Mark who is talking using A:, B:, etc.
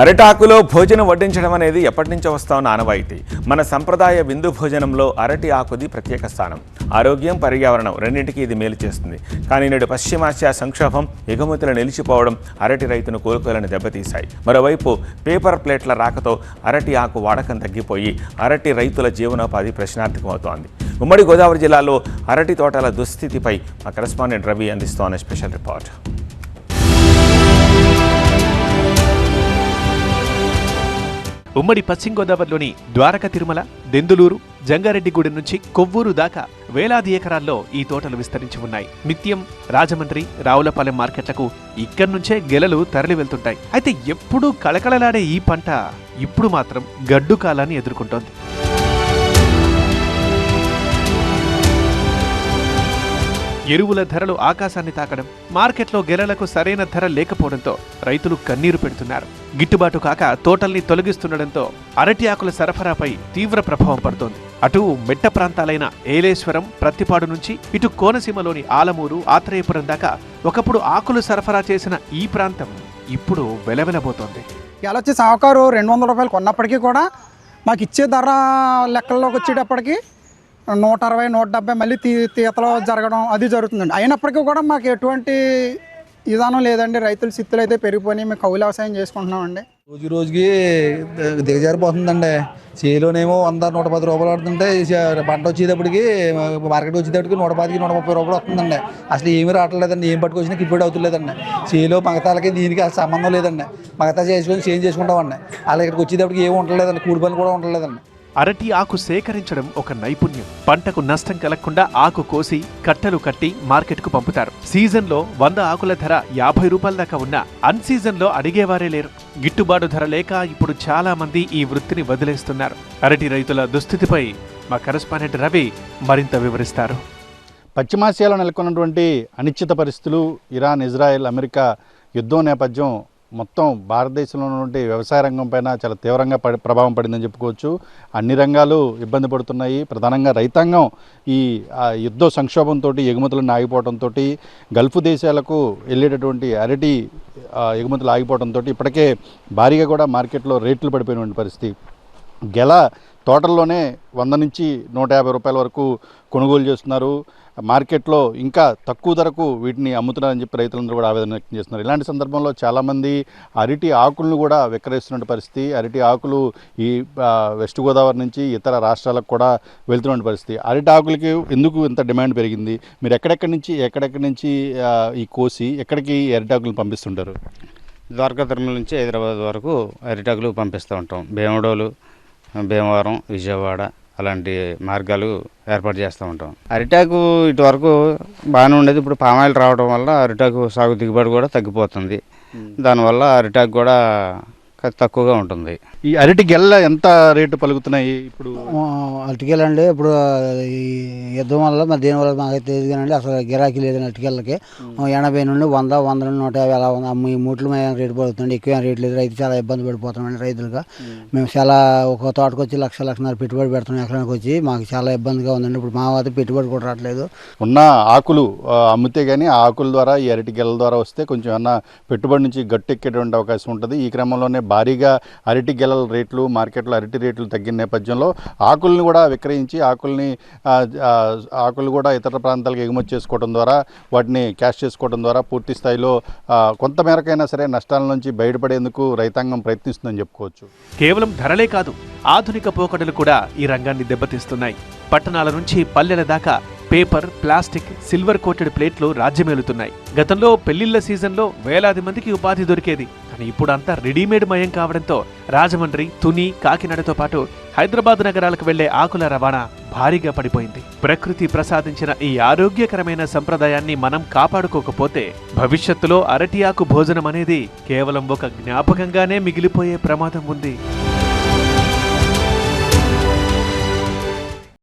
A: అరటాకులో భోజనం వడ్డించడం అనేది ఎప్పటి నుంచో వస్తున్న ఆనవాయితీ. మన సంప్రదాయ విందు భోజనంలో అరటి ఆకుది ప్రత్యేక స్థానం. ఆరోగ్యం, పర్యావరణం రెండింటికి ఇది మేలు చేస్తుంది. కానీ నేడు పశ్చిమాసియా సంక్షోభం, ఎగుమతులు నిలిచిపోవడం అరటి రైతును కోలుకోలేని దెబ్బతీశాయి. మరోవైపు పేపర్ ప్లేట్ల రాకతో అరటి ఆకు వాడకం తగ్గిపోయి అరటి రైతుల జీవనోపాధి ప్రశ్నార్థకమవుతోంది. ఉమ్మడి గోదావరి జిల్లాలో అరటి తోటల దుస్థితిపై మా కరెస్పాండెంట్ రవి అందిస్తోన్న స్పెషల్ రిపోర్ట్.
B: ఉమ్మడి పశ్చిమ గోదావరిలోని ద్వారక, తిరుమల, దెందులూరు, జంగారెడ్డిగూడెం నుంచి కొవ్వూరు దాకా వేలాది ఎకరాల్లో ఈ తోటలు విస్తరించి ఉన్నాయి. నిత్యం రాజమండ్రి, రావులపాలెం మార్కెట్లకు ఇక్కడి నుంచే గెలలు తరలి వెళ్తుంటాయి. అయితే ఎప్పుడూ కళకళలాడే ఈ పంట ఇప్పుడు మాత్రం గడ్డు కాలాన్ని ఎదుర్కొంటోంది. ఎరువుల ధరలు ఆకాశాన్ని తాకడం, మార్కెట్లో గెలలకు సరైన ధర లేకపోవడంతో రైతులు కన్నీరు పెడుతున్నారు. గిట్టుబాటు కాక తోటల్ని తొలగిస్తుండటంతో అరటి ఆకుల సరఫరాపై తీవ్ర ప్రభావం పడుతోంది. అటు మెట్ట ప్రాంతాలైన ఏలేశ్వరం, ప్రత్తిపాడు నుంచి ఇటు కోనసీమలోని ఆలమూరు, ఆత్రేయపురం దాకా ఒకప్పుడు ఆకులు సరఫరా చేసిన ఈ ప్రాంతం ఇప్పుడు వెలవెలబోతోంది.
C: ఇలా వచ్చి సావుకారు 200 రూపాయలు కొన్నప్పటికీ కూడా మాకు ఇచ్చే ధర లెక్కల్లోకి వచ్చేటప్పటికి 160, 170 మళ్ళీ తీతలో జరగడం అది జరుగుతుందండి. అయినప్పటికీ కూడా మాకు ఎటువంటి విధానం లేదండి. రైతుల స్థితులు అయితే పెరిగిపోయి మేము కౌలు వ్యవసాయం చేసుకుంటున్నామండి.
D: రోజుకి దిగజారిపోతుందండి. చేలోనేమో 100, 110 రూపాయలు పడుతుంటే పంట వచ్చేటప్పటికి మార్కెట్ వచ్చేటప్పటికి 110, 130 రూపాయలు వస్తుందండి. అసలు ఏమీ రావట్లేదండి. ఏం పట్టుకొచ్చినా కిట్టుబడి అవుతుందండి. చేలో మగతాలకి దీనికి అసలు సంబంధం లేదండి. మగతా చేసుకొని చేంజ్ చేసుకుంటామండి. అలా ఇక్కడికి వచ్చేటప్పటికి ఏమి ఉండలేదండి. కూడి పని కూడా ఉండలేదండి.
B: అరటి ఆకు సేకరించడం ఒక నైపుణ్యం. పంటకు నష్టం కలగకుండా ఆకు కోసి కట్టలు కట్టి మార్కెట్కు పంపుతారు. సీజన్లో 100 ఆకుల ధర 50 రూపాయల దాకా ఉన్నా అన్ సీజన్లో అడిగేవారే లేరు. గిట్టుబాటు ధర లేక ఇప్పుడు చాలా మంది ఈ వృత్తిని వదిలేస్తున్నారు. అరటి రైతుల దుస్థితిపై మా కరెస్పాండెంట్ రవి మరింత వివరిస్తారు.
E: పశ్చిమాసియాలో నెలకొన్నటువంటి అనిశ్చిత పరిస్థితులు, ఇరాన్, ఇజ్రాయెల్, అమెరికా యుద్ధం నేపథ్యం మొత్తం భారతదేశంలో ఉన్నటువంటి వ్యవసాయ రంగం పైన చాలా తీవ్రంగా ప్రభావం పడిందని చెప్పుకోవచ్చు. అన్ని రంగాలు ఇబ్బంది పడుతున్నాయి. ప్రధానంగా రైతాంగం ఈ యుద్ధ సంక్షోభంతో, ఎగుమతులను ఆగిపోవడంతో, గల్ఫ్ దేశాలకు వెళ్ళేటటువంటి అరటి ఎగుమతులు ఆగిపోవడంతో ఇప్పటికే భారీగా కూడా మార్కెట్లో రేట్లు పడిపోయినటువంటి పరిస్థితి. గెల తోటల్లోనే 100 నుంచి 150 రూపాయల వరకు కొనుగోలు చేస్తున్నారు. మార్కెట్లో ఇంకా తక్కువ ధరకు వీటిని అమ్ముతున్నారని చెప్పి రైతులందరూ కూడా ఆవేదన వ్యక్తం చేస్తున్నారు. ఇలాంటి సందర్భంలో చాలామంది అరటి ఆకులను కూడా విక్రయిస్తున్న పరిస్థితి. అరటి ఆకులు ఈ వెస్ట్ గోదావరి నుంచి ఇతర రాష్ట్రాలకు కూడా వెళ్తున్న పరిస్థితి. అరటి ఆకులకి ఎందుకు ఇంత డిమాండ్ పెరిగింది? మీరు ఎక్కడెక్కడి నుంచి ఈ కోసి ఎక్కడికి అరటి ఆకులను పంపిస్తుంటారు?
F: ద్వారకా, తిరుమల నుంచి హైదరాబాద్ వరకు అరిటాకులు పంపిస్తూ ఉంటాం. భీమడోలు, భీమవరం, విజయవాడ అలాంటి మార్గాలు ఏర్పాటు చేస్తూ ఉంటాం. అరిటాకు ఇటు వరకు బాగానే ఉండేది. ఇప్పుడు పామాయిల్ రావడం వల్ల అరిటాకు సాగు దిగుబడి కూడా తగ్గిపోతుంది. దానివల్ల అరిటాకు కూడా తక్కువగా ఉంటుంది.
E: ఈ అరటి గెల్ల ఎంత రేటు పలుకుతున్నాయి ఇప్పుడు?
G: అరటికెళ్ళ అండి ఇప్పుడు ఈ యుద్ధం వల్ల మరి దీనివల్ల మాకైతే తెలియదు కానండి. అసలు గిరాకీ లేదండి అరటికెళ్ళకి. 80 నుండి 100, 100 నుండి 150 అలా ఉంది. ఈ మూట్లు రేటు పడుతుంది. ఎక్కువ రేటు లేదు. రైతు చాలా ఇబ్బంది పడిపోతున్నామండి. రైతులుగా మేము చాలా ఒక తోటకు వచ్చి 1,00,000 పెట్టుబడి పెడుతున్నాం. ఎకరానికి వచ్చి మాకు చాలా ఇబ్బందిగా ఉందండి. ఇప్పుడు మా వద్ద పెట్టుబడి కూడా రావట్లేదు.
E: ఉన్న ఆకులు అమ్మితే కానీ ఆ ఆకుల ద్వారా ఈ అరటి గెల ద్వారా వస్తే కొంచెం ఏమన్నా పెట్టుబడి నుంచి గట్టెక్కేటువంటి అవకాశం ఉంటుంది. ఈ క్రమంలోనే భారీగా అరటి గెలల రేట్లు, మార్కెట్లో అరటి రేట్లు తగ్గిన నేపథ్యంలో ఆకుల్ని కూడా విక్రయించి ఆకులు కూడా ఇతర ప్రాంతాలకు ఎగుమతి చేసుకోవడం ద్వారా, వాటిని క్యాష్ చేసుకోవడం ద్వారా పూర్తి స్థాయిలో కొంత మేరకైనా సరే నష్టాల నుంచి బయటపడేందుకు రైతాంగం ప్రయత్నిస్తుందని చెప్పుకోవచ్చు.
B: కేవలం ధరలే కాదు, ఆధునిక పోకడలు కూడా ఈ రంగాన్ని దెబ్బతీస్తున్నాయి. పట్టణాల నుంచి పల్లెల దాకా పేపర్, ప్లాస్టిక్, సిల్వర్ కోటెడ్ ప్లేట్లు రాజ్యమేలుతున్నాయి. గతంలో పెళ్లిళ్ల సీజన్లో వేలాది మందికి ఉపాధి దొరికేది. కానీ ఇప్పుడు అంతా రెడీమేడ్ మయం కావడంతో రాజమండ్రి, తుని, కాకినాడతో పాటు హైదరాబాద్ నగరాలకు వెళ్లే ఆకుల రవాణా భారీగా పడిపోయింది. ప్రకృతి ప్రసాదించిన ఈ ఆరోగ్యకరమైన సంప్రదాయాన్ని మనం కాపాడుకోకపోతే భవిష్యత్తులో అరటి ఆకు భోజనం అనేది కేవలం ఒక జ్ఞాపకంగానే మిగిలిపోయే ప్రమాదం ఉంది.